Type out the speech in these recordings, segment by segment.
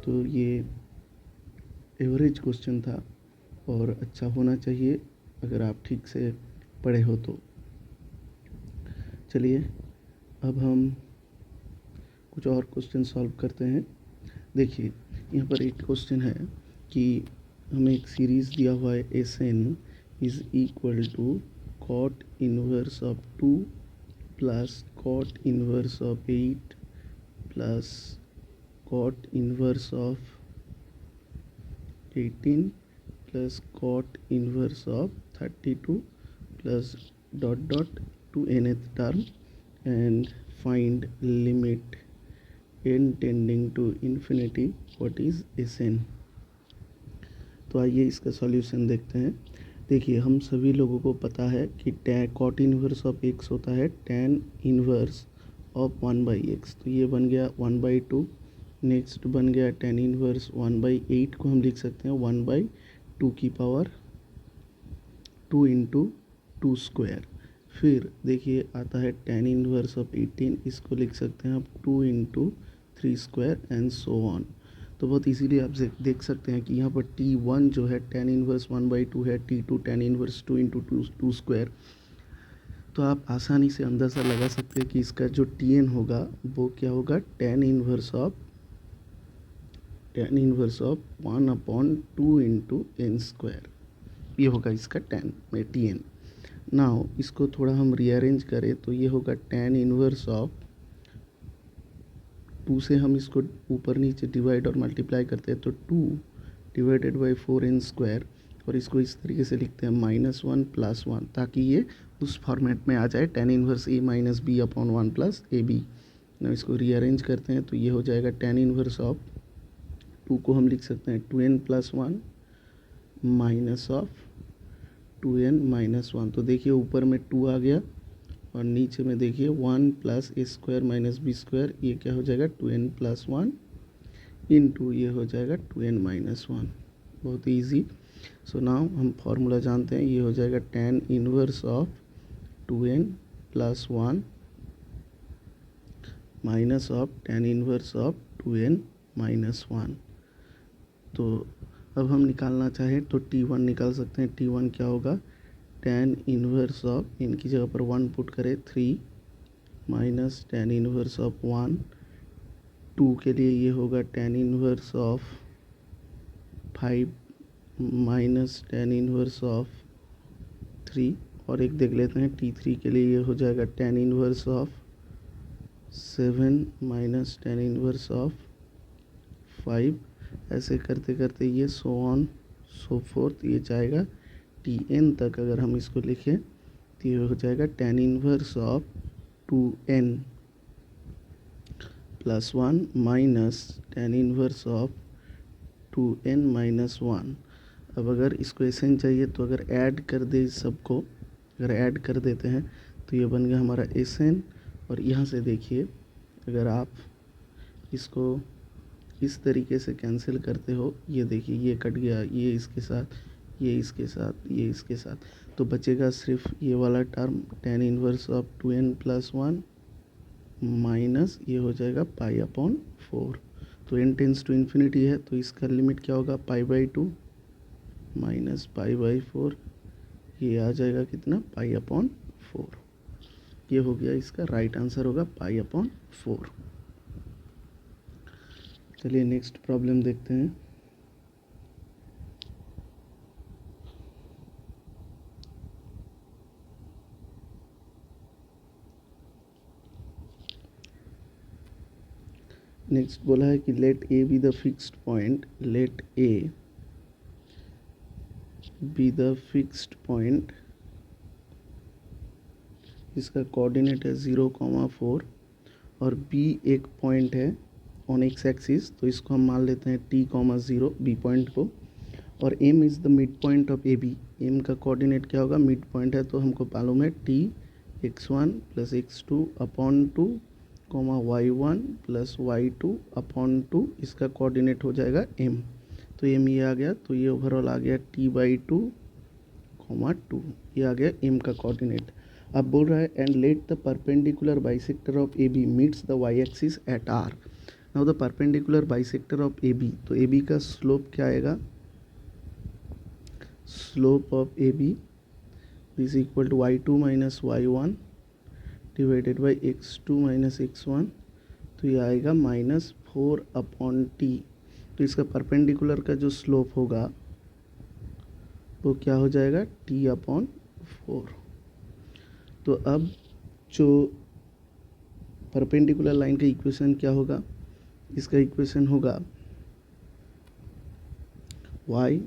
तो ये average question था और अच्छा होना चाहिए अगर आप ठीक से पढ़े हो तो। चलिए अब हम कुछ और क्वेश्चन सॉल्व करते हैं। देखिए यहाँ पर एक क्वेश्चन है कि हमें एक सीरीज़ दिया हुआ है SN is equal to cot inverse of 2 plus cot inverse of 8 plus cot inverse of 18 plus cot inverse of 32 plus dot dot to nth term and find limit n tending to infinity what is SN। तो आइए इसका solution देखते हैं। देखिए हम सभी लोगों को पता है कि कॉट इनवर्स ऑफ x होता है tan इनवर्स ऑफ 1/x, तो ये बन गया 1/2। नेक्स्ट बन गया tan इनवर्स 1/8 को हम लिख सकते हैं 1/2 की पावर 2 इंटू 2 स्क्वायर। फिर देखिए आता है tan इनवर्स ऑफ 18, इसको लिख सकते हैं आप 2 into 3 square and so on. तो बहुत इजीली आप देख सकते हैं कि यहाँ पर T1 जो है tan इनवर्स 1/2 है, T2 tan inverse 2 into 2 square. तो आप आसानी से अंदाज़ा लगा सकते हैं कि इसका जो Tn होगा वो क्या होगा, tan inverse of 1/2 into n square, ये होगा इसका tan में Tn। नाउ इसको थोड़ा हम रीअरेंज करें तो ये होगा tan इनवर्स ऑफ 2 से हम इसको ऊपर नीचे डिवाइड और मल्टीप्लाई करते हैं तो 2 डिवाइडेड बाई 4n स्क्वायर, और इसको इस तरीके से लिखते हैं -1 + 1, ताकि ये उस फॉर्मेट में आ जाए tan inverse a minus B upon 1 plus A B. ना इसको रीअरेंज करते हैं तो ये हो जाएगा tan इनवर्स ऑफ 2 को हम लिख सकते हैं 2n + 1 माइनस ऑफ 2n - 1। तो देखिए ऊपर में 2 आ गया और नीचे में देखिए 1 + a square minus B square, ये क्या हो जाएगा 2n + 1 इंटू ये हो जाएगा 2n - 1। बहुत ईजी। सो नाउ हम फॉर्मूला जानते हैं, ये हो जाएगा tan inverse of 2n + 1 minus of tan inverse of 2n - 1। तो अब हम निकालना चाहें तो T1 निकाल सकते हैं। T1 क्या होगा, tan इनवर्स ऑफ, इनकी जगह पर 1 पुट करें 3 माइनस tan इनवर्स ऑफ 1, 2 के लिए ये होगा tan inverse of 5 minus tan inverse of 3, और एक देख लेते हैं T3 के लिए ये हो जाएगा tan inverse of 7 minus tan inverse of 5। ऐसे करते करते ये सो ऑन सो फोर्थ, ये जाएगा Tn तक। अगर हम इसको लिखें तो ये हो जाएगा tan inverse of 2n + 1 minus tan inverse of 2n - 1। अब अगर इसको SN चाहिए तो अगर ऐड कर दे इस सबको, अगर ऐड कर देते हैं तो ये बन गया हमारा SN। और यहाँ से देखिए अगर आप इसको इस तरीके से कैंसिल करते हो, ये देखिए ये कट गया, ये इसके साथ, ये इसके साथ, ये इसके साथ, तो बचेगा सिर्फ ये वाला term tan inverse of 2n + 1 minus ये हो जाएगा π/4। तो n टेंस टू इन्फिनिटी है तो इसका लिमिट क्या होगा π/2 माइनस π/4, ये आ जाएगा कितना π/4। ये हो गया, इसका राइट आंसर होगा π/4। चलिए नेक्स्ट प्रॉब्लम देखते हैं। नेक्स्ट बोला है कि let A B the fixed point, let A B the fixed point, इसका कोऑर्डिनेट है 0,4 और बी एक पॉइंट है ऑन एक्स एक्सिस, तो इसको हम मान लेते हैं t,0 बी पॉइंट को। और M is the mid point of A B, M का कोऑर्डिनेट क्या होगा, मिड पॉइंट है तो हमको मालूम है x1 + x2 upon 2, y1 + y2 upon 2, इसका कोऑर्डिनेट हो जाएगा m। तो m ये आ गया, तो ये ओवरऑल आ गया t/2, 2, ये आ गया m का कोऑर्डिनेट। अब बोल रहा है and let the perpendicular bisector of A B meets the y axis at r। Now the perpendicular bisector of A B, तो ए बी का स्लोप क्या आएगा, slope of A B is equal to y2 minus y1 divided by x2 minus x1, तो ये आएगा -4/t। तो इसका perpendicular का जो स्लोप होगा वो क्या हो जाएगा, t/4। तो अब जो परपेंडिकुलर लाइन का इक्वेशन क्या होगा, इसका इक्वेशन होगा y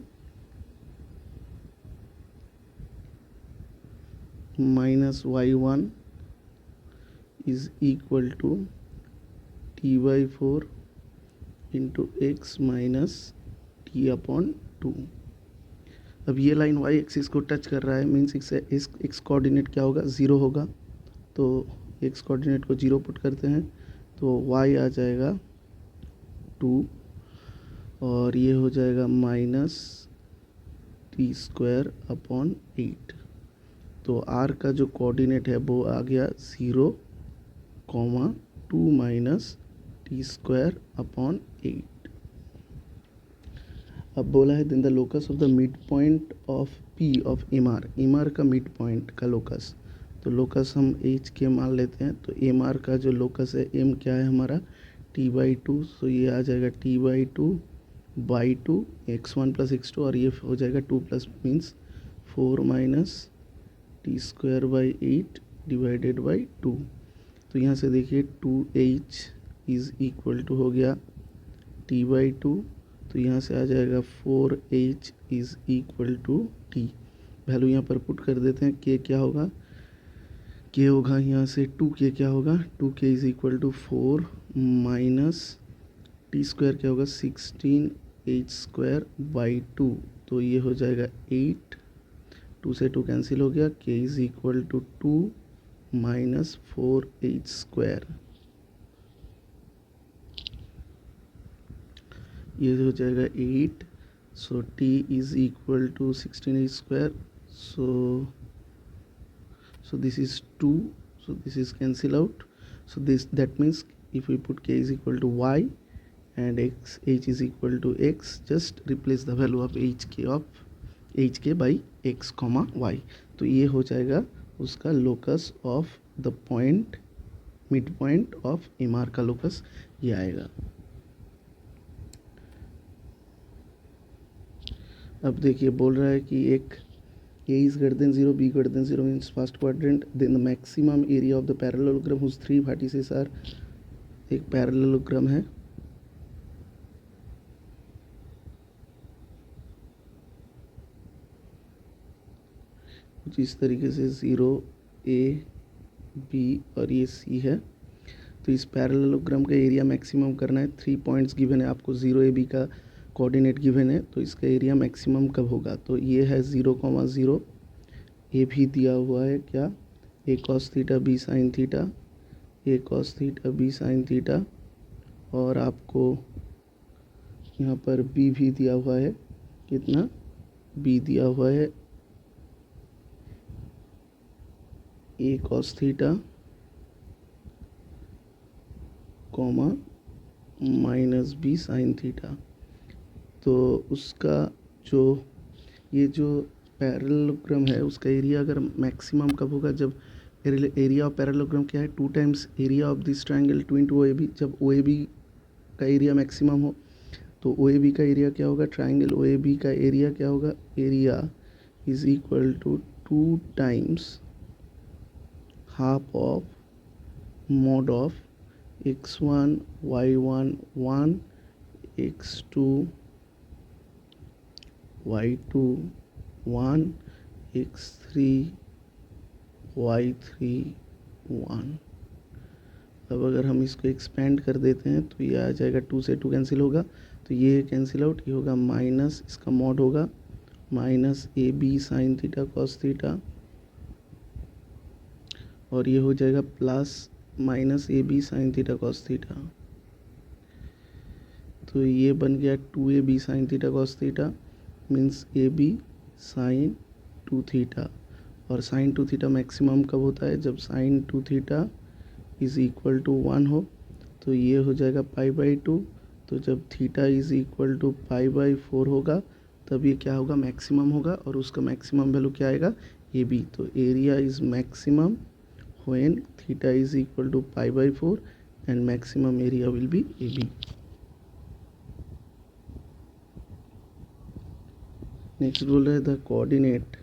minus y1 is equal to t/4 into x minus t/2। अब ये लाइन y एक्सिस को टच कर रहा है, मीन्स x कोऑर्डिनेट क्या होगा, 0 होगा। तो x कोऑर्डिनेट को 0 पुट करते हैं तो y आ जाएगा 2 और ये हो जाएगा -t²/8। तो r का जो कोऑर्डिनेट है वो आ गया 0, 2 माइनस t²/8। अब बोला है then the locus of the mid point of P of M R का मिड पॉइंट का लोकस। तो लोकस हम एच के मान लेते हैं, तो एम आर का जो लोकस है, एम क्या है हमारा t/2, सो ये आ जाएगा t/2/2 x1 प्लस x2 और ये हो जाएगा 2 plus means 4 minus t²/8 divided by 2। तो यहाँ से देखिए 2h इज़ इक्वल टू हो गया t/2, तो यहाँ से आ जाएगा 4h is equal to t। Value यहाँ पर पुट कर देते हैं, k क्या होगा, k होगा यहाँ से 2k क्या होगा, 2k is equal to 4 minus t² क्या होगा 16h²/2, तो ये हो जाएगा 8, 2 से 2 कैंसिल हो गया, k is equal to 2 minus 4h², ये हो जाएगा 8। So t is equal to 16h², so this is 2, so this is cancel out, so that means if we put k is equal to y and h is equal to x, just replace the value of hk by x comma y, तो ये हो जाएगा उसका locus of the point mid point of M R का locus ये आएगा। अब देखिए बोल रहा है कि एक A is greater than 0, B greater than 0 means first quadrant, then the maximum area of the parallelogram whose 3 vertices are, एक पैरेललोग्राम है कुछ इस तरीके से 0 A B और ये C है। तो इस पैरेललोग्राम का एरिया मैक्सिमम करना है, 3 पॉइंट्स गिवन है आपको, 0 A B का कोऑर्डिनेट गिवन है, तो इसका एरिया मैक्सिमम कब होगा, तो ये है 0,0, ए भी दिया हुआ है क्या, a cos theta b sin theta, a cos theta b sin theta, और आपको यहाँ पर b भी दिया हुआ है, कितना b दिया हुआ है a cos theta comma minus b sin theta. तो उसका जो ये जो पैरेललोग्राम है उसका एरिया अगर मैक्सिमम कब होगा, जब एरिया ऑफ पैरेललोग्राम क्या है, 2 times area of this triangle 2 into OAB, जब OAB का एरिया मैक्सिमम हो तो OAB का एरिया क्या होगा, ट्रायंगल OAB का एरिया क्या होगा, area is equal to 2 times half of mod of x1 y1 1 x2 y2 1 x3 y3 1। अब अगर हम इसको एक्सपेंड कर देते हैं तो ये आ जाएगा, 2 से 2 कैंसिल होगा, तो ये कैंसिल आउट, ये होगा माइनस, इसका मॉड होगा minus A B sine theta cos theta, और ये हो जाएगा plus minus A B sine theta cos theta. तो ये बन गया 2ab sine theta cos theta means A B sine 2 theta, और साइन 2 थीटा मैक्सिमम कब होता है, जब sine 2 theta is equal to 1 हो, तो ये हो जाएगा π/2। तो जब थीटा इज़ इक्वल टू π/4 होगा तब ये क्या होगा, मैक्सिमम होगा, और उसका मैक्सिमम वैल्यू क्या आएगा, AB। तो area is maximum when theta is equal to π/4 and maximum area will be AB। Next बोल रहे हैं the coordinate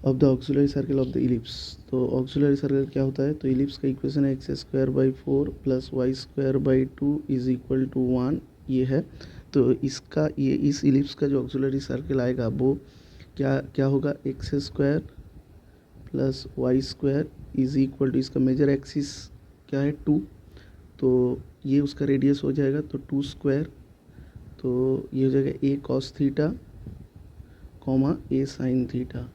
of the auxiliary circle of the ellipse. तो ऑक्सिलरी सर्कल क्या होता है, तो इलिप्स का इक्वेशन है x²/4 + y²/2 is equal to 1। ये है, तो इसका ये इस इलिप्स का जो ऑक्सिलरी सर्कल आएगा वो क्या होगा, x² + y² is equal to, इसका मेजर एक्सिस क्या है 2, तो ये उसका रेडियस हो जाएगा, तो 2², तो ये हो जाएगा a cos theta, a sin theta.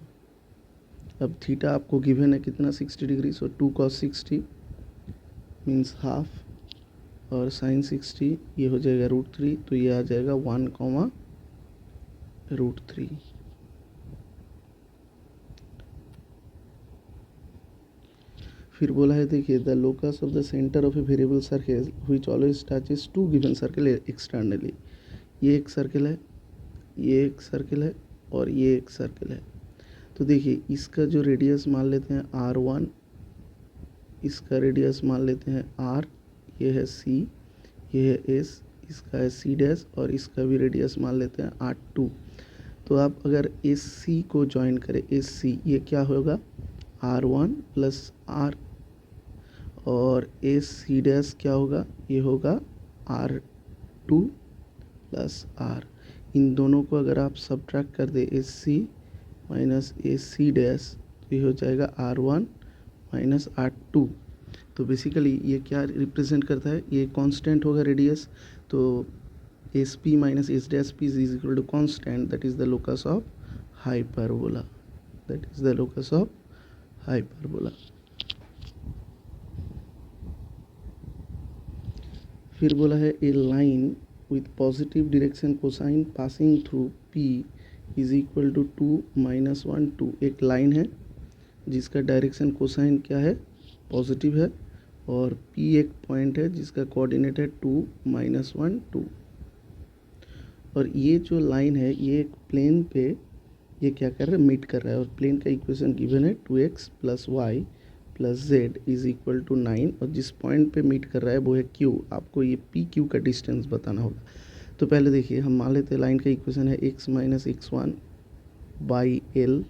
अब थीटा आपको गिवन है कितना, 60 डिग्री, सो 2 cos 60 मीन्स हाफ, और sin 60 ये हो जाएगा √3, तो ये आ जाएगा 1, √3। फिर बोला है, देखिए the locus of the centre of a variable circle which always touches two given circle externally. ये एक सर्कल है, ये एक सर्कल है, और ये एक सर्कल है। तो देखिए इसका जो रेडियस मान लेते हैं R1, इसका रेडियस मान लेते हैं R, ये है C, ये है S, इसका है C', और इसका भी रेडियस मान लेते हैं R2। तो आप अगर SC को ज्वाइन करें, SC ये क्या होगा, R1 + R, और SC' क्या होगा, ये होगा R2 + R। इन दोनों को अगर आप सब्ट्रैक्ट कर दें, SC - AC', तो ये हो जाएगा R1 - R2। तो बेसिकली ये क्या रिप्रेजेंट करता है, ये कांस्टेंट होगा रेडियस, तो SP - S' is equal to constant, that is the locus of hyperbola, that is the locus of hyperbola. फिर बोला है a line with positive direction cosine passing through P is equal to 2 - 1 2। एक line है जिसका direction cosine क्या है, positive है, और P एक पॉइंट है जिसका कोऑर्डिनेट है 2 - 1 2। और ये जो लाइन है ये एक प्लेन पे ये क्या कर रहा है, मीट कर रहा है, और प्लेन का इक्वेशन गिवन है 2x + y + z is equal to 9, और जिस पॉइंट पे मीट कर रहा है वो है Q। आपको ये PQ का डिस्टेंस बताना होगा। तो पहले देखिए हम मान लेते हैं लाइन का इक्वेशन है x - x1 / L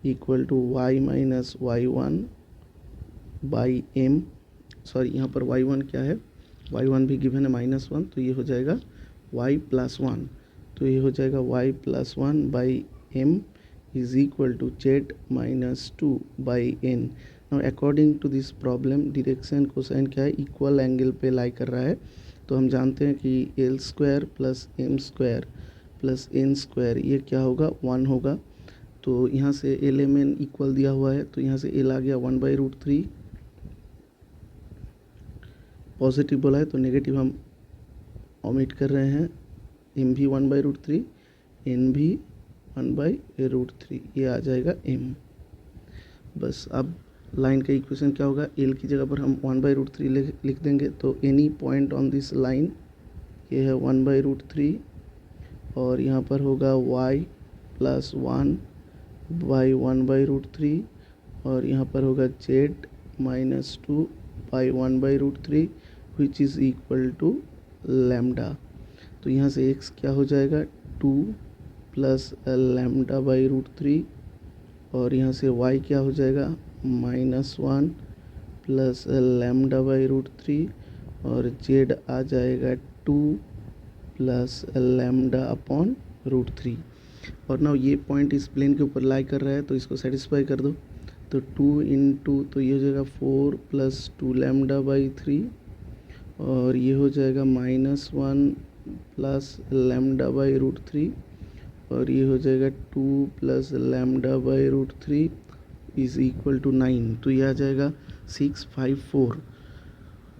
equal to y - y1 / m। Sorry, यहाँ पर y1 क्या है, y1 भी गिवन है -1, तो ये हो जाएगा y + 1, तो ये हो जाएगा y + 1 / m is equal to z - 2 / n। Now according to this problem direction cosine क्या है, इक्वल एंगल पे लाई कर रहा है, तो हम जानते हैं कि L² + m² + n² ये क्या होगा, 1 होगा। तो यहाँ से LMN इक्वल दिया हुआ है, तो यहाँ से L आ गया 1/√3, पॉजिटिव बोला है तो नेगेटिव हम ओमिट कर रहे हैं, M भी 1/√3, N भी 1/√3, ये आ जाएगा M। बस अब लाइन का इक्वेशन क्या होगा, L की जगह पर हम 1/√3 लिख देंगे, तो any point on this line ये है 1/√3, और यहाँ पर होगा y + 1 / 1/√3, और यहाँ पर होगा z - 2 / 1/√3 which is equal to lambda. तो यहाँ से x क्या हो जाएगा, 2 + λ/√3, और यहाँ से y क्या हो जाएगा, -1 + λ/√3, और z आ जाएगा 2 + λ/√3। और ना ये पॉइंट इस प्लेन के ऊपर लाई कर रहा है, तो इसको सेटिस्फाई कर दो, तो 2 × 2, तो ये हो जाएगा 4 + 2 λ/3, और ये हो जाएगा -1 + λ/√3, और ये हो जाएगा 2 + λ/√3 इज इक्वल टू 9। तो ये आ जाएगा 6 5 4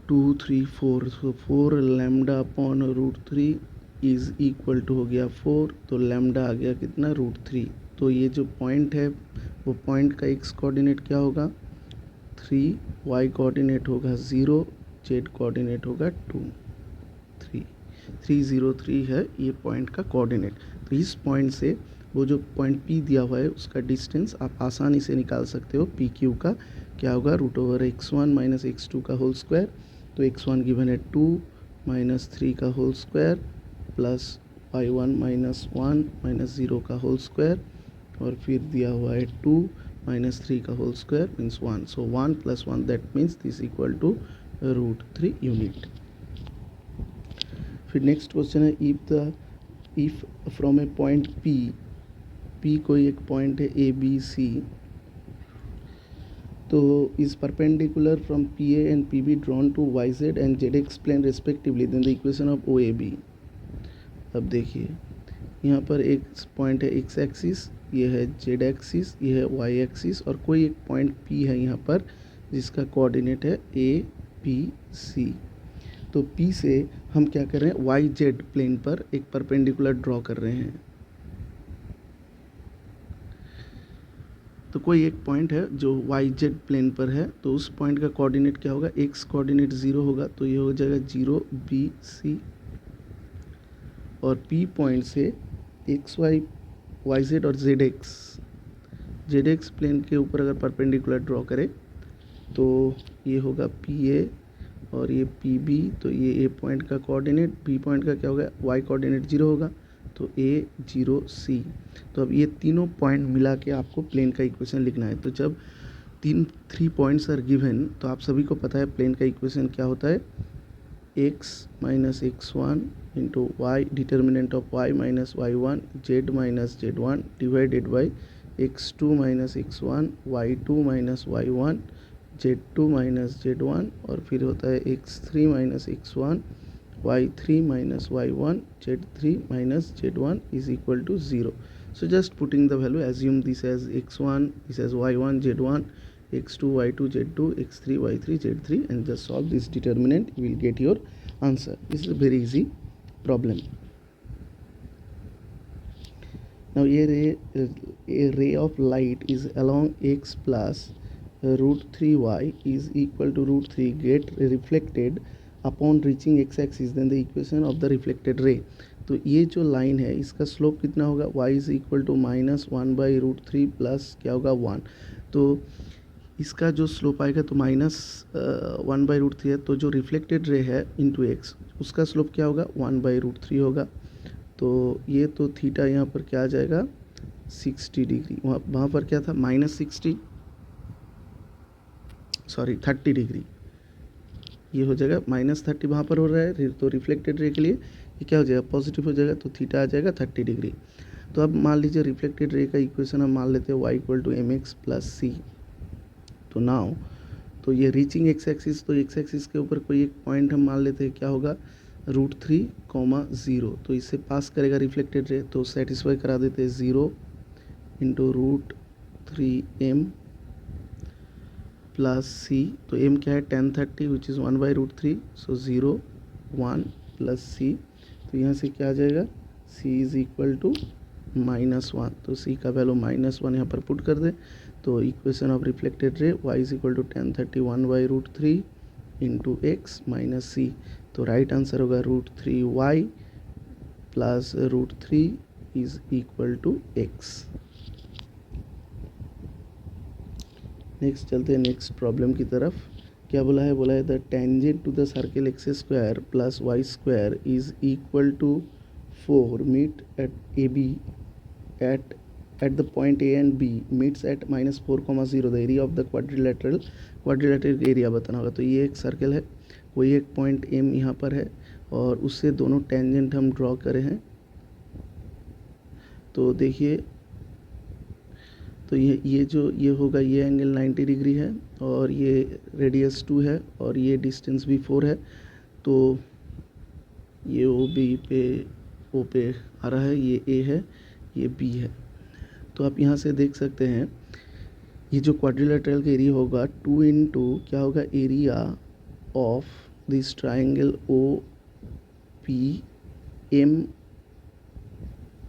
2 3 4, तो 4 λ/√3 इज इक्वल टू हो गया 4, तो लैम्डा आ गया कितना, √3। तो ये जो पॉइंट है वो पॉइंट का x कोऑर्डिनेट क्या होगा, 3, y कोऑर्डिनेट होगा 0, जेड कोऑर्डिनेट होगा 303 है ये पॉइंट का कोऑर्डिनेट। तो इस पॉइंट से वो जो पॉइंट P दिया हुआ है उसका डिस्टेंस आप आसानी से निकाल सकते हो। पी क्यू का क्या होगा, √x1 माइनस x2 का होल स्क्वायर। तो x1 गिवन है 2 माइनस 3 का whole square plus y1 minus 1 minus 0 का होल स्क्वायर, और फिर दिया हुआ है 2 माइनस 3 का whole square means 1। So 1 plus 1 that means this equal to √3 unit. फिर नेक्स्ट क्वेश्चन है if from a point P कोई एक पॉइंट है ABC, तो is perpendicular from PA and PB drawn to YZ and ZX plane respectively, then the equation of OAB। अब देखिए यहाँ पर एक पॉइंट है x एक्सिस, ये है z एक्सिस, ये है y एक्सिस, और कोई एक पॉइंट P है यहाँ पर जिसका कोऑर्डिनेट है ABC। तो P से हम क्या कर रहे हैं, YZ प्लेन पर एक परपेंडिकुलर ड्रॉ कर रहे हैं। तो कोई एक पॉइंट है जो YZ प्लेन पर है, तो उस पॉइंट का कोऑर्डिनेट क्या होगा, x कोऑर्डिनेट 0 होगा, तो ये हो जाएगा 0BC। और P पॉइंट से XY YZ और ZX प्लेन के ऊपर अगर परपेंडिकुलर ड्रॉ करें तो ये होगा PA और ये PB। तो ये A पॉइंट का कोऑर्डिनेट, B पॉइंट का क्या होगा, Y कोऑर्डिनेट 0 होगा, तो A0C। तो अब ये तीनों पॉइंट मिला के आपको प्लेन का इक्वेशन लिखना है। तो जब 3 पॉइंट्स आर गिवन, तो आप सभी को पता है प्लेन का इक्वेशन क्या होता है, x minus x1 into Y, determinant of y minus y1, z minus z1 divided by x2 minus x1, y2 minus y1, z2 minus z1, और फिर होता है x3 minus x1, y3 minus y1, z3 minus z1 is equal to 0. So just putting the value, assume this as x1, this as y1, z1, x2, y2, z2, x3, y3, z3, and just solve this determinant. You will get your answer. This is a very easy problem. Now a ray of light is along x plus √3y is equal to √3 get reflected upon reaching x axis, then the equation of the reflected ray. तो ये जो line है इसका slope कितना होगा, y is equal to -1/√3 plus क्या होगा 1। तो इसका जो स्लोप आएगा तो -1/√3 है, तो जो रिफ्लेक्टेड रे है इनटू x उसका स्लोप क्या होगा 1/√3 होगा। तो ये तो थीटा यहाँ पर क्या आ जाएगा 60 डिग्री, वहाँ पर क्या था -30 डिग्री, ये हो जाएगा -30 वहाँ पर हो रहा है, तो रिफ्लेक्टेड रे के लिए ये क्या हो जाएगा पॉजिटिव हो जाएगा, तो थीटा आ जाएगा 30 डिग्री। तो अब मान लीजिए रिफ्लेक्टेड रे का इक्वेशन हम मान लेते हैं y equal to mx plus C. तो नाउ तो ये रीचिंग एक्स एक्सिस, तो एक्स एक्सिस के ऊपर कोई एक पॉइंट हम मान लेते हैं क्या होगा √3, 0। तो इससे पास करेगा रिफ्लेक्टेड रे, तो सेटिस्फाई करा देते हैं 0 इंटू √3m प्लस सी। तो m क्या है 1030 which is 1/√3, so 0 1 plus C. तो यहाँ से क्या आ जाएगा c इज़ इक्वल टू -1, तो c का वैल्यू -1 यहाँ पर पुट कर दें। तो equation of reflected ray y is equal to 1030 1/√3 into x minus c. तो राइट आंसर होगा √3y plus √3 is equal to x. Next चलते हैं नेक्स्ट प्रॉब्लम की तरफ। क्या बोला है, बोला है the tangent to the circle X square plus Y square is equal to 4 meet at AB at the point A and B meets at -4,0, the area of the quadrilateral area बताना होगा। तो ये एक सर्कल है, कोई एक point M यहाँ पर है और उससे दोनों टेंजेंट हम ड्रॉ करे हैं। तो देखिए, तो ये होगा, ये एंगल 90 डिग्री है और ये रेडियस 2 है और ये डिस्टेंस भी 4 है। तो ये O पे आ रहा है, ये A है, ये B है। तो आप यहाँ से देख सकते हैं ये जो क्वाड्रिलेटरल का एरिया होगा 2 इंटू क्या होगा area of this triangle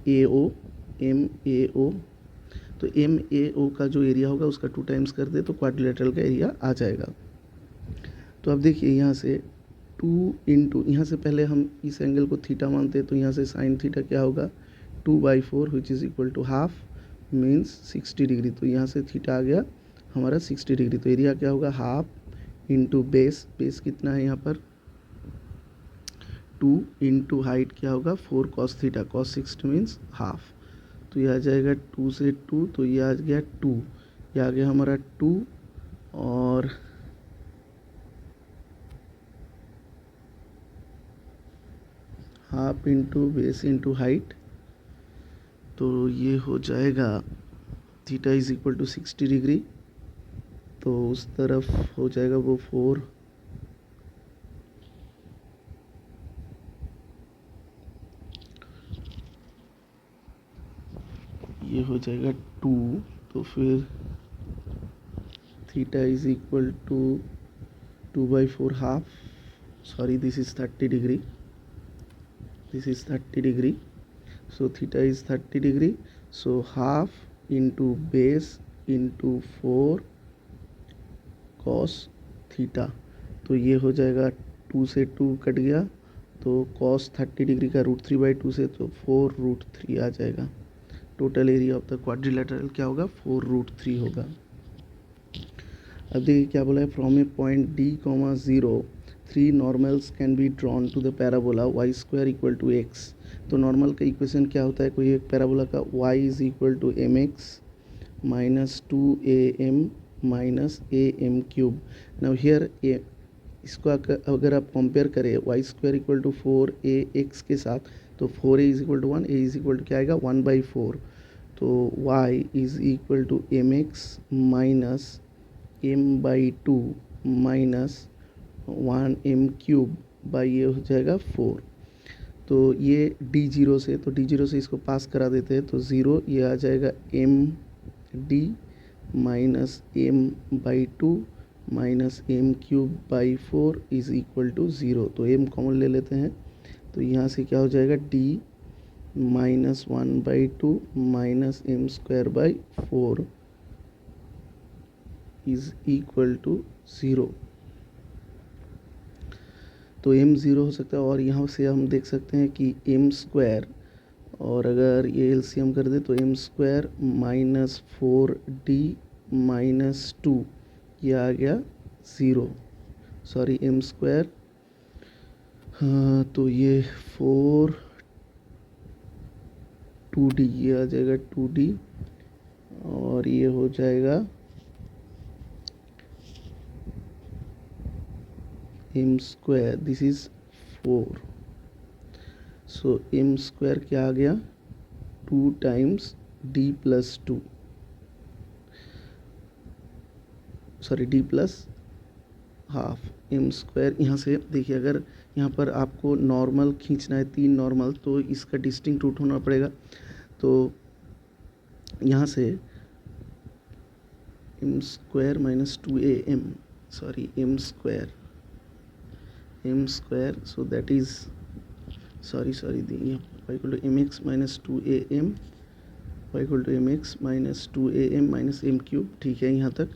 MAO। तो MAO का जो एरिया होगा उसका 2 टाइम्स कर दे तो क्वाड्रिलेटरल का एरिया आ जाएगा। तो अब देखिए यहाँ से 2 यहाँ से पहले हम इस एंगल को थीटा मानते हैं, तो यहाँ से साइन थीटा क्या होगा 2/4 which is equal to half means 60 degree. तो यहाँ से थीटा आ गया हमारा 60 डिग्री। तो एरिया क्या होगा हाफ इंटू बेस, बेस कितना है यहाँ पर 2 इंटू हाइट क्या होगा 4 cos theta, cos 60 means half. तो ये आ जाएगा 2 से 2, तो ये आ गया 2, ये आ गया हमारा 2 और half into base into height, तो ये हो जाएगा theta is equal to 60 degree. तो उस तरफ हो जाएगा वो 4, ये हो जाएगा 2, तो फिर theta is equal to 2/4 half, sorry this is 30 degree, this is 30 degree, so theta is 30 degree, so half into base into 4 cos theta। तो ये हो जाएगा 2 से 2 कट गया, तो cos 30 डिग्री का √3/2 से तो 4√3 आ जाएगा। Total area of the quadrilateral क्या होगा 4√3 होगा। अब देखिए क्या बोला है, from a point D, 0 3 normals can be drawn to the parabola y² equal to x। तो नॉर्मल का इक्वेशन क्या होता है, कोई एक पैराबोला का y is equal to mx minus 2am minus am³। Now here इसको अगर आप कंपेयर करें y² इक्वल टू 4ax के साथ, तो 4a is equal to 1, a is equal to क्या आएगा 1/4। तो y is equal to mx minus m/2 minus 1m³ by ये हो जाएगा 4। तो ये d0 से, तो d0 से इसको पास करा देते हैं, तो 0 ये आ जाएगा md minus m/2 minus m³ by 4 is equal to 0। तो m कॉमन ले लेते हैं, तो यहाँ से क्या हो जाएगा d minus 1/2 minus m² by 4 is equal to 0। तो m 0 हो सकता है, और यहाँ से हम देख सकते हैं कि m², और अगर ये एलसीएम कर दे तो m² माइनस 4d माइनस 2 ये आ गया 0, सॉरी m², हाँ तो ये 4 2d ये आ जाएगा 2d, और ये हो जाएगा m², this is 4। So m² क्या आ गया 2 times d plus 2, sorry d plus half m²। यहाँ से देखिए अगर यहाँ पर आपको नॉर्मल खींचना है 3 नॉर्मल, तो इसका डिस्टिंक्ट रूट होना पड़ेगा। तो यहाँ से m² minus 2am, sorry m², so that is sorry y equal to mx minus 2am, y equal to mx minus 2am minus m³, ठीक है यहाँ तक।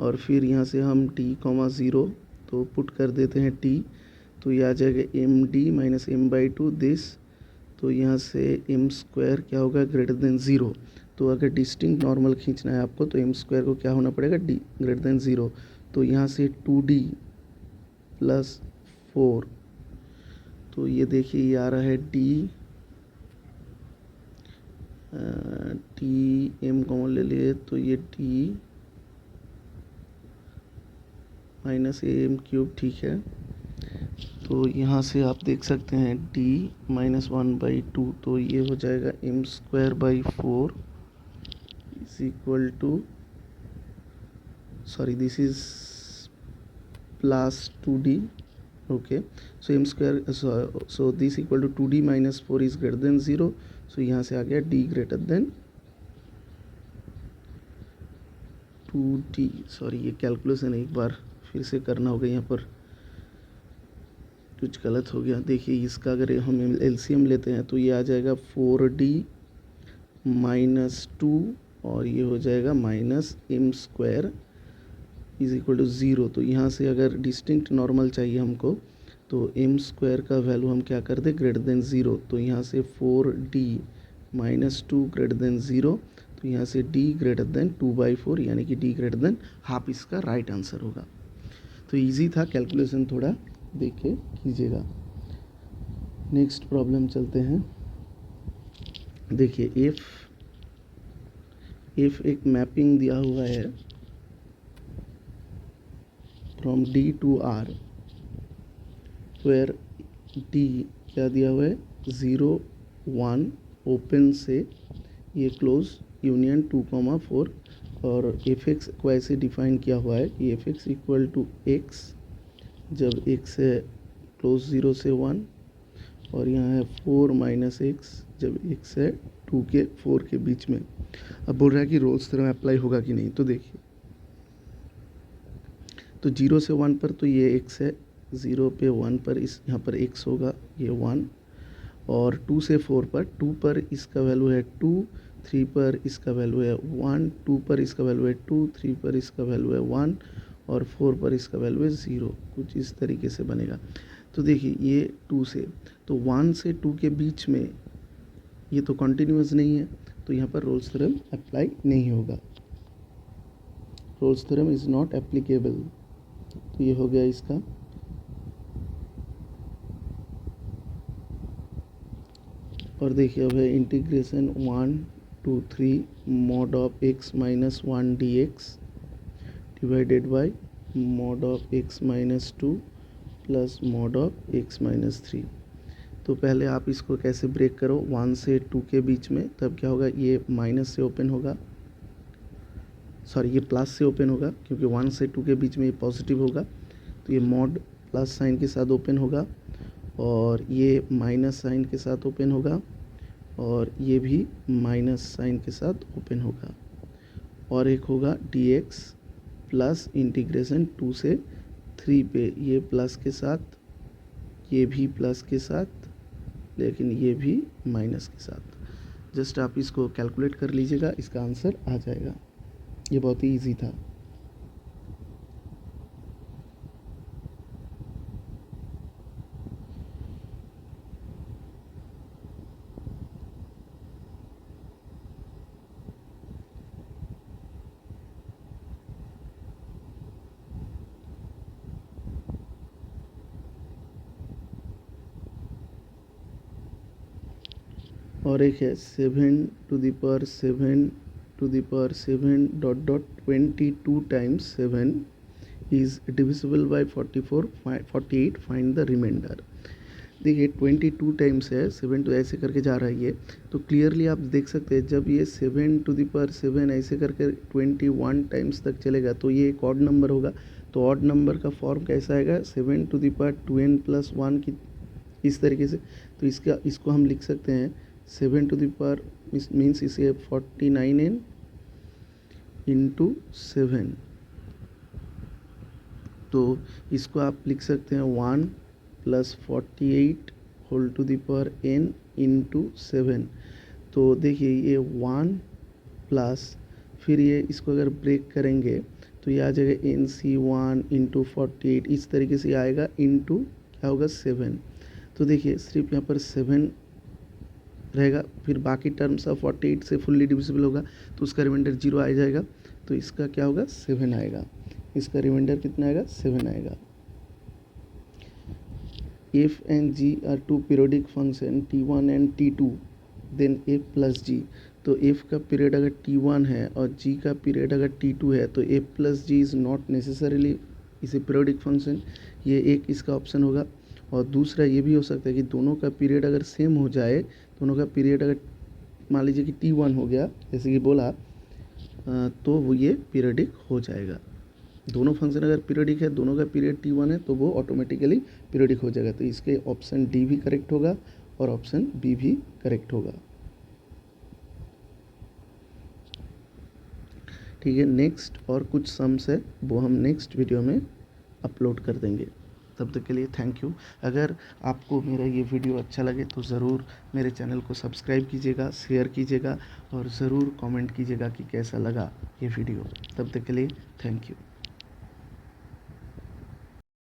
और फिर यहाँ से हम t, 0 तो पुट कर देते हैं t, तो ये आ जाएगा md माइनस m/2 दिस, तो यहाँ से m² क्या होगा ग्रेटर देन 0। तो अगर डिस्टिंक्ट नॉर्मल खींचना है आपको, तो m² को क्या होना पड़ेगा d ग्रेटर देन 0। तो यहाँ से 2d प्लस 4, तो ये देखिए ये आ रहा है d, m कॉमन ले लिए, तो ये d माइनस am³, ठीक है। तो यहाँ से आप देख सकते हैं d माइनस 1/2, तो ये हो जाएगा m²/4 is equal to, sorry this is plus 2d, okay. So m², so this equal to 2d minus 4 is greater than 0। So यहाँ से आ गया d greater than 2d, sorry ये कैलकुलेशन एक बार फिर से करना होगा, यहाँ पर कुछ गलत हो गया। देखिए इसका अगर हम एलसीएम लेते हैं तो ये आ जाएगा 4d माइनस 2, और ये हो जाएगा minus m² is equal to 0, तो यहाँ से अगर डिस्टिंक्ट नॉर्मल चाहिए हमको तो एम स्क्वायर का वैल्यू हम क्या कर दें, ग्रेटर देन 0। तो यहाँ से 4d माइनस 2 ग्रेटर देन 0, तो यहाँ से d ग्रेटर देन 2/4 यानी कि d ग्रेटर देन हाफ इसका राइट आंसर होगा। तो इजी था, कैलकुलेशन थोड़ा देख के कीजिएगा। नेक्स्ट प्रॉब्लम चलते हैं। देखिए इफ एक मैपिंग दिया हुआ है from D to R, where D क्या दिया हुआ है, 0 1 ओपन से ये क्लोज यूनियन 2,4, और fx को ऐसे डिफाइन किया हुआ है कि fx इक्वल टू x जब x है क्लोज 0 से 1, और यहाँ है 4 माइनस x जब x है 2 के 4 के बीच में। अब बोल रहा है कि रोल्स थ्योरम अप्लाई होगा कि नहीं। तो देखिए, तो 0 से 1 पर तो ये x है, 0 पे 1 पर इस यहाँ पर x होगा, ये 1, और 2 से 4 पर, 2 पर इसका वैल्यू है 2, 3 पर इसका वैल्यू है 1, 2 पर इसका वैल्यू है 2, 3 पर इसका वैल्यू है 1, और 4 पर इसका वैल्यू है 0। कुछ इस तरीके से बनेगा। तो देखिए ये 2 से, तो 1 से 2 के बीच में ये तो कॉन्टिन्यूस नहीं है, तो यहाँ पर रोल्स थ्योरम अप्लाई नहीं होगा। Rolle's theorem is not applicable. तो ये हो गया इसका। और देखिए अब है integration 1 to 3 mod of x minus 1 dx divided by mod of x minus 2 plus mod of x minus 3। तो पहले आप इसको कैसे ब्रेक करो, 1 से 2 के बीच में, तब क्या होगा, ये माइनस से ओपन होगा, सॉरी ये प्लस से ओपन होगा, क्योंकि 1 से 2 के बीच में ये पॉजिटिव होगा, तो ये मॉड प्लस साइन के साथ ओपन होगा, और ये माइनस साइन के साथ ओपन होगा, और ये भी माइनस साइन के साथ ओपन होगा, और एक होगा dx प्लस इंटीग्रेशन 2 से 3 पे, ये प्लस के साथ, ये भी प्लस के साथ, लेकिन ये भी माइनस के साथ। जस्ट आप इसको कैलकुलेट कर लीजिएगा, इसका आंसर आ जाएगा। ये बहुत ही इजी था। और एक है 7 to the power 7 to the power 7 dot dot 22 times 7 is divisible by 48, find the remainder। देखिए 22 टाइम्स है, 7 तो ऐसे करके जा रहा है ये, तो क्लियरली आप देख सकते हैं जब ये 7 to the power 7 ऐसे करके 21 टाइम्स तक चलेगा तो ये एक ऑड नंबर होगा। तो ऑड नंबर का फॉर्म कैसा आएगा, 7 to the power 2n plus 1 की इस तरीके से। तो इसको हम लिख सकते हैं 7 to the power मीन्स इसे 49n इंटू 7। तो इसको आप लिख सकते हैं 1 plus 48 whole to the power n into 7। तो देखिए ये 1 प्लस फिर ये इसको अगर ब्रेक करेंगे तो ये आ जाएगा NC1 इंटू 48, इस तरीके से आएगा इंटू क्या होगा 7। तो देखिए सिर्फ यहाँ पर 7 रहेगा, फिर बाकी टर्म्स ऑफ 48 से फुल्ली डिविजिबल होगा तो उसका रिमाइंडर 0 आ जाएगा, तो इसका क्या होगा 7 आएगा। इसका रिमाइंडर कितना आएगा 7 आएगा। F and G are two periodic function T1 and T2 then F plus G। तो F का पीरियड अगर T1 है और G का पीरियड अगर T2 है तो F plus G is not necessarily इसे पीरियोडिक फंक्शन, ये एक इसका ऑप्शन होगा। और दूसरा ये भी हो सकता है कि दोनों का पीरियड अगर सेम हो जाए, दोनों का पीरियड अगर मान लीजिए कि T1 हो गया जैसे कि बोला, तो वो ये पीरियडिक हो जाएगा। दोनों फंक्शन अगर पीरियडिक है, दोनों का पीरियड T1 है, तो वो ऑटोमेटिकली पीरियडिक हो जाएगा। तो इसके ऑप्शन डी भी करेक्ट होगा और ऑप्शन बी भी करेक्ट होगा। ठीक है, नेक्स्ट और कुछ सम्स है वो हम नेक्स्ट वीडियो में अपलोड कर देंगे। तब तक के लिए थैंक यू। अगर आपको मेरा ये वीडियो अच्छा लगे तो ज़रूर मेरे चैनल को सब्सक्राइब कीजिएगा, शेयर कीजिएगा और ज़रूर कमेंट कीजिएगा कि कैसा लगा ये वीडियो। तब तक के लिए थैंक यू।